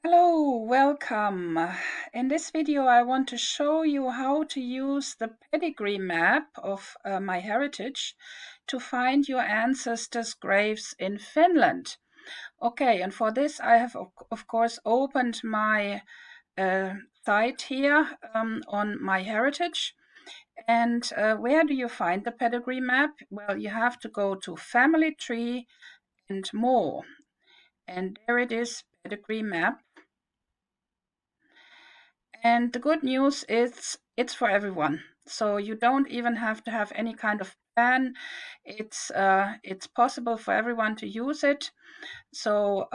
Hello, welcome. In this video I want to show you how to use the pedigree map of MyHeritage to find your ancestors' graves in Finland. Okay, and for this I have of course opened my site here on MyHeritage. And where do you find the pedigree map? Well, you have to go to Family Tree and More. And there it is, pedigree map. And the good news is it's for everyone. So you don't even have to have any kind of plan. It's possible for everyone to use it. So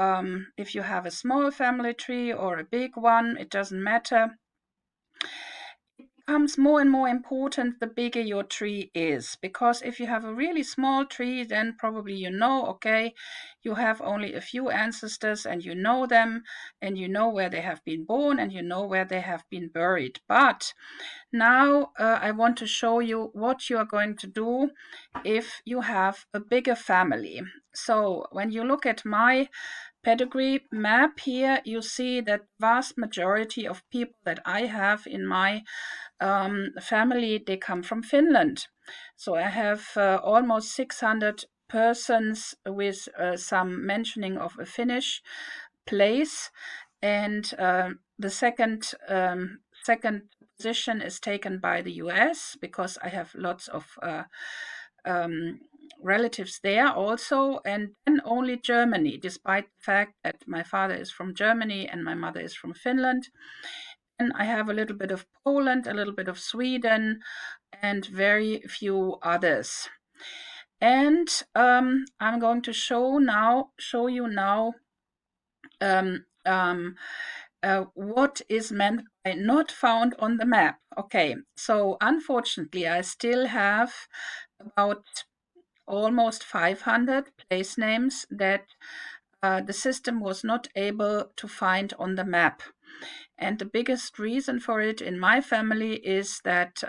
if you have a small family tree or a big one, it doesn't matter. It becomes more and more important the bigger your tree is, because if you have a really small tree, then probably okay, you have only a few ancestors and you know them and you know where they have been born and you know where they have been buried. But now I want to show you what you are going to do if you have a bigger family. So when you look at my pedigree map here, you see that vast majority of people that I have in my family, they come from Finland. So I have almost 600 persons with some mentioning of a Finnish place, and the second position is taken by the US because I have lots of relatives there also, and then only Germany, despite the fact that my father is from Germany and my mother is from Finland. And I have a little bit of Poland, a little bit of Sweden, and very few others. And I'm going to show you now what is meant by not found on the map. Okay, so unfortunately, I still have about almost 500 place names that the system was not able to find on the map. And the biggest reason for it in my family is that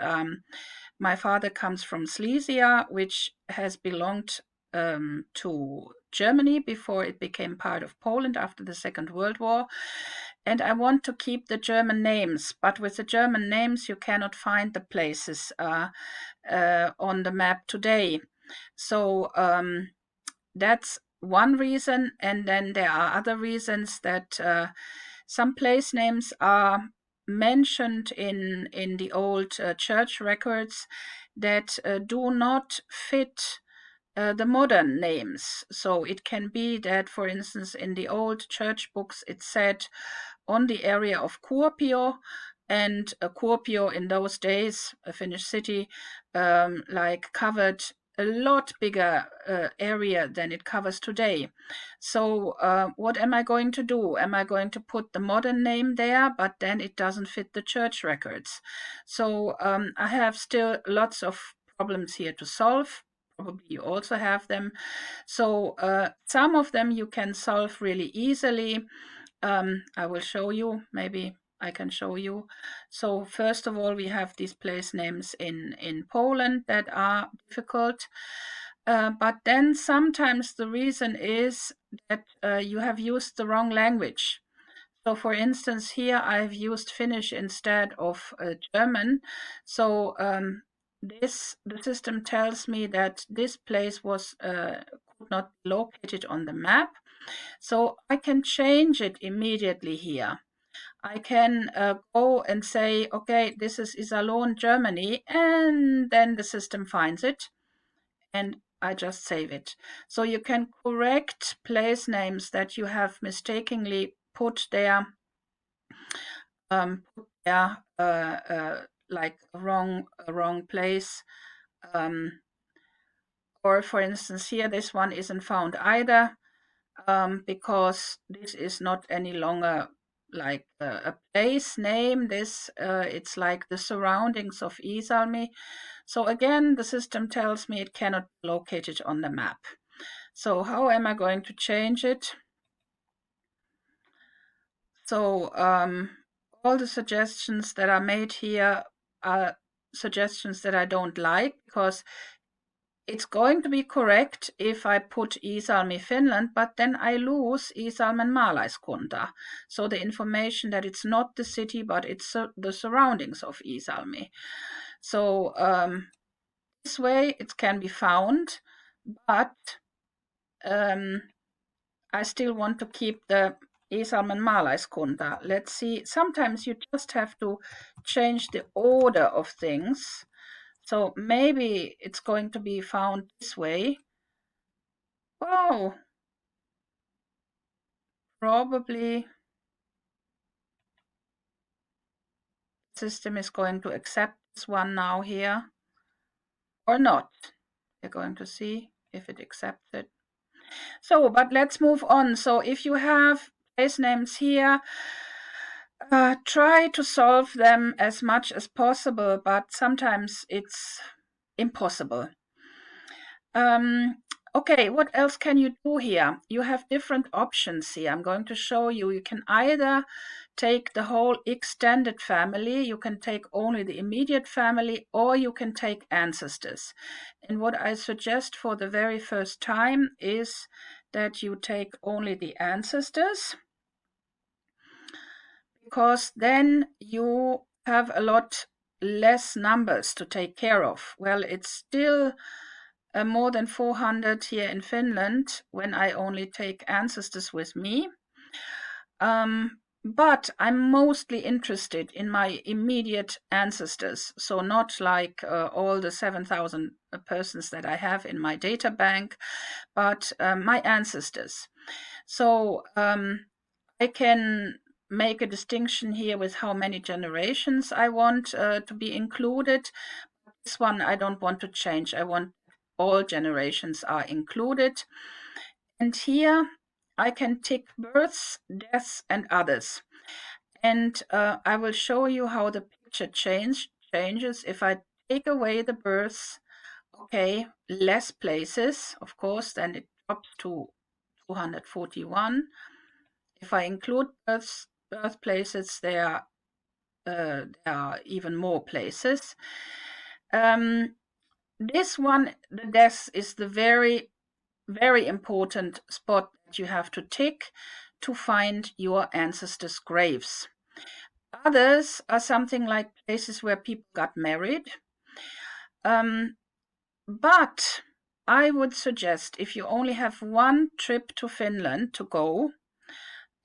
my father comes from Silesia, which has belonged to Germany before it became part of Poland after the Second World War. And I want to keep the German names, but with the German names, you cannot find the places on the map today. So that's one reason. And then there are other reasons that some place names are mentioned in the old church records that do not fit the modern names. So it can be that, for instance, in the old church books, it said on the area of Kuopio, and Kuopio in those days, a Finnish city, covered a lot bigger area than it covers today. So what am I going to do? Am I going to put the modern name there, but then it doesn't fit the church records? So I have still lots of problems here to solve. Probably you also have them. So some of them you can solve really easily. I will show you, maybe I can show you. So first of all, we have these place names in Poland that are difficult. But then sometimes the reason is that you have used the wrong language. So for instance, here I've used Finnish instead of German. So the system tells me that this place was could not be located on the map. So I can change it immediately here. I can go and say, okay, this is Iserlohn, Germany, and then the system finds it, and I just save it. So you can correct place names that you have mistakenly put there, like a wrong place. Or for instance, here this one isn't found either. Because this is not any longer like a place name. This it's like the surroundings of Iisalmi. So again, the system tells me it cannot be located on the map. So how am I going to change it? So all the suggestions that are made here are suggestions that I don't like, because it's going to be correct if I put Iisalmi, Finland, but then I lose Iisalmen maalaiskunta. So the information that it's not the city, but it's the surroundings of Iisalmi. So this way it can be found, but I still want to keep the Iisalmen maalaiskunta. Let's see, sometimes you just have to change the order of things. So maybe it's going to be found this way. Oh, probably the system is going to accept this one now here or not. We're going to see if it accepts it. So, but let's move on. So if you have place names here, try to solve them as much as possible, but sometimes it's impossible. Okay, what else can you do here? You have different options here. I'm going to show you. You can either take the whole extended family, you can take only the immediate family, or you can take ancestors. And what I suggest for the very first time is that you take only the ancestors, because then you have a lot less numbers to take care of. Well, it's still more than 400 here in Finland when I only take ancestors with me. But I'm mostly interested in my immediate ancestors, so not like all the 7,000 persons that I have in my data bank, but my ancestors. So I can make a distinction here with how many generations I want to be included. This one I don't want to change. I want all generations are included. And here I can tick births, deaths, and others. And I will show you how the picture changes if I take away the births. Okay, less places, of course, then it drops to 241. If I include birthplaces, there are even more places. This one, the death, is the very, very important spot that you have to tick to find your ancestors' graves. Others are something like places where people got married. But I would suggest, if you only have one trip to Finland to go,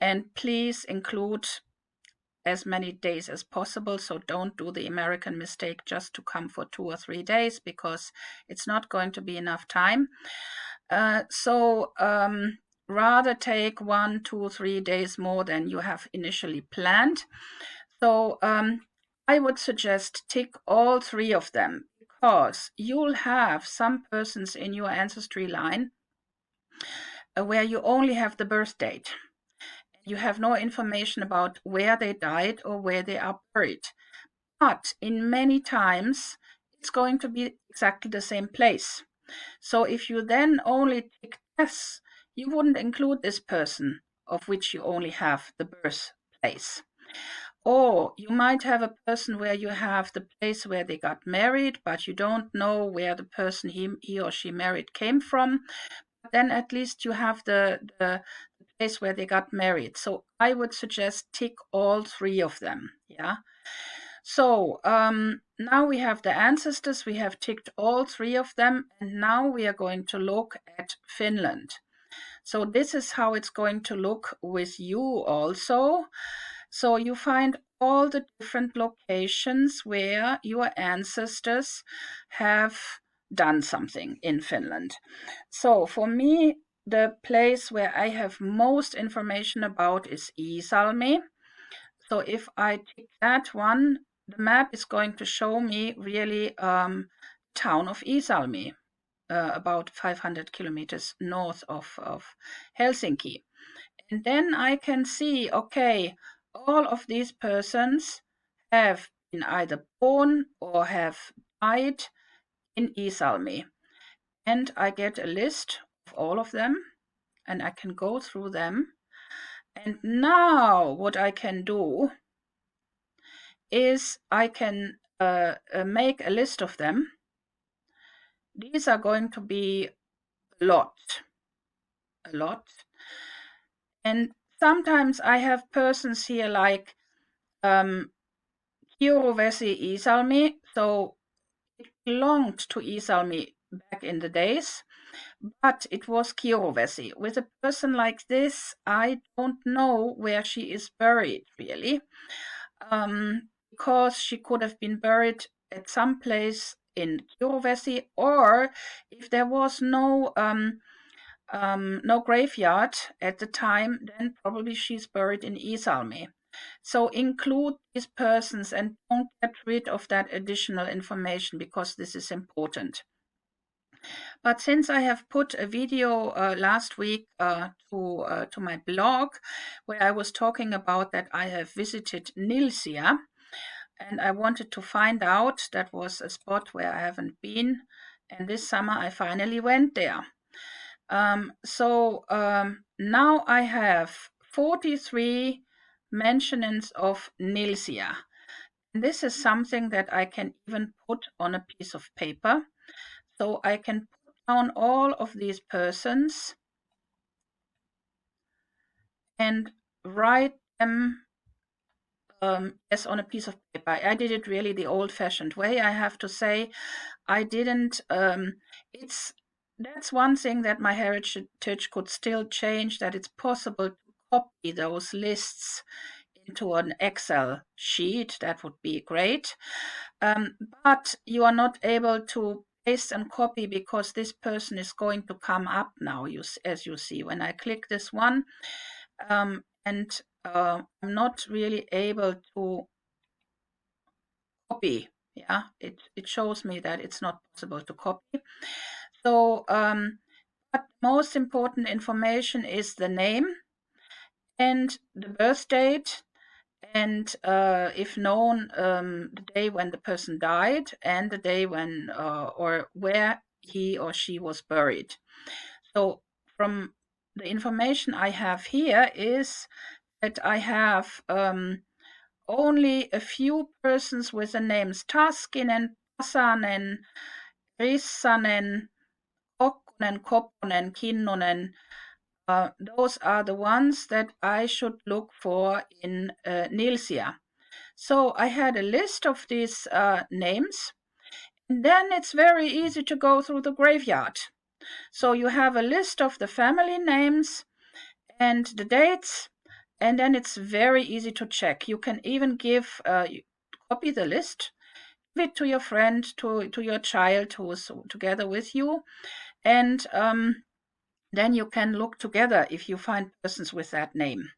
and please include as many days as possible. So don't do the American mistake just to come for 2 or 3 days, because it's not going to be enough time. Rather take 1, 2, 3 days more than you have initially planned. So I would suggest tick all 3 of them, because you'll have some persons in your ancestry line where you only have the birth date. You have no information about where they died or where they are buried. But in many times, it's going to be exactly the same place. So if you then only tick yes, you wouldn't include this person of which you only have the birthplace. Or you might have a person where you have the place where they got married, but you don't know where the person he or she married came from. But then at least you have the place where they got married. So I would suggest tick all 3 of them. Yeah. So now we have the ancestors, we have ticked all 3 of them, and now we are going to look at Finland. So this is how it's going to look with you also. So you find all the different locations where your ancestors have done something in Finland. So for me, the place where I have most information about is Iisalmi. So if I tick that one, the map is going to show me really town of Iisalmi, about 500 kilometers north of Helsinki. And then I can see, okay, all of these persons have been either born or have died in Iisalmi. And I get a list of all of them, and I can go through them. And now what I can do is I can make a list of them. these are going to be a lot. And sometimes I have persons here like Kiuruvesi Iisalmi, so it belonged to Iisalmi back in the days, but it was Kiuruvesi. With a person like this, I don't know where she is buried, really, because she could have been buried at some place in Kiuruvesi, or if there was no graveyard at the time, then probably she's buried in Iisalmi. So include these persons and don't get rid of that additional information because this is important. But since I have put a video last week to my blog where I was talking about that I have visited Nilsia, and I wanted to find out, that was a spot where I haven't been, and this summer I finally went there. So now I have 43 mentionings of Nilsia. And this is something that I can even put on a piece of paper. So I can put down all of these persons and write them as on a piece of paper. I did it really the old-fashioned way, I have to say. I didn't, that's one thing that MyHeritage could still change, that it's possible to copy those lists into an Excel sheet. That would be great. But you are not able to paste and copy because this person is going to come up now, as you see. When I click this one, and I'm not really able to copy. Yeah, it shows me that it's not possible to copy. So, but most important information is the name and the birth date, and if known, the day when the person died and the day when or where he or she was buried. So from the information I have here is that I have only a few persons with the names Taskinen, Pasanen, Rissanen, Kokkonen, Kopponen, Kinnunen. Those are the ones that I should look for in Nilsia. So I had a list of these names, and then it's very easy to go through the graveyard. So you have a list of the family names and the dates, and then it's very easy to check. You can even copy the list, give it to your friend, to your child who is together with you, and then you can look together if you find persons with that name.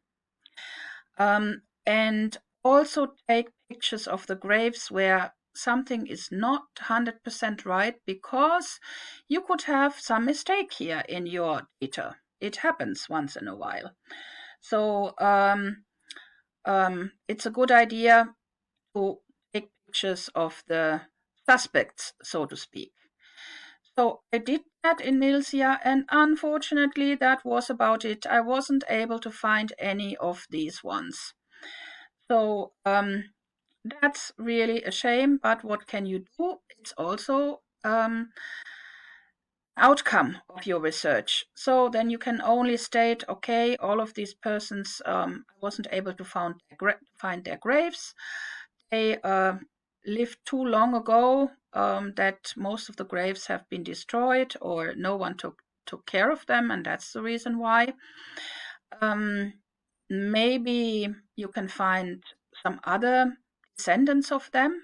And also take pictures of the graves where something is not 100% right, because you could have some mistake here in your data. It happens once in a while. So it's a good idea to take pictures of the suspects, so to speak. So I did that in Nilsia, and unfortunately that was about it. I wasn't able to find any of these ones. So that's really a shame, but what can you do? It's also outcome of your research. So then you can only state, okay, all of these persons, I wasn't able to find their graves. They lived too long ago that most of the graves have been destroyed, or no one took care of them, and that's the reason why. Maybe you can find some other descendants of them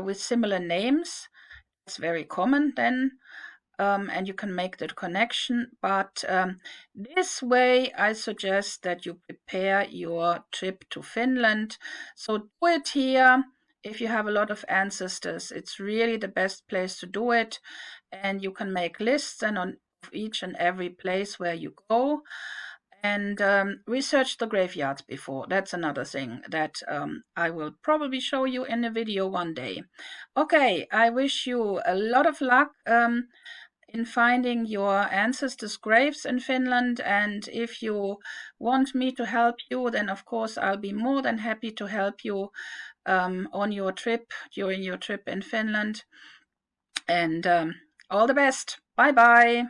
with similar names. It's very common then, and you can make that connection. But this way, I suggest that you prepare your trip to Finland. So do it here. If you have a lot of ancestors, it's really the best place to do it. And you can make lists and on each and every place where you go. And research the graveyards before. That's another thing that I will probably show you in a video one day. Okay, I wish you a lot of luck in finding your ancestors' graves in Finland. And if you want me to help you, then of course I'll be more than happy to help you on your trip, during your trip in Finland. And All the best. Bye bye.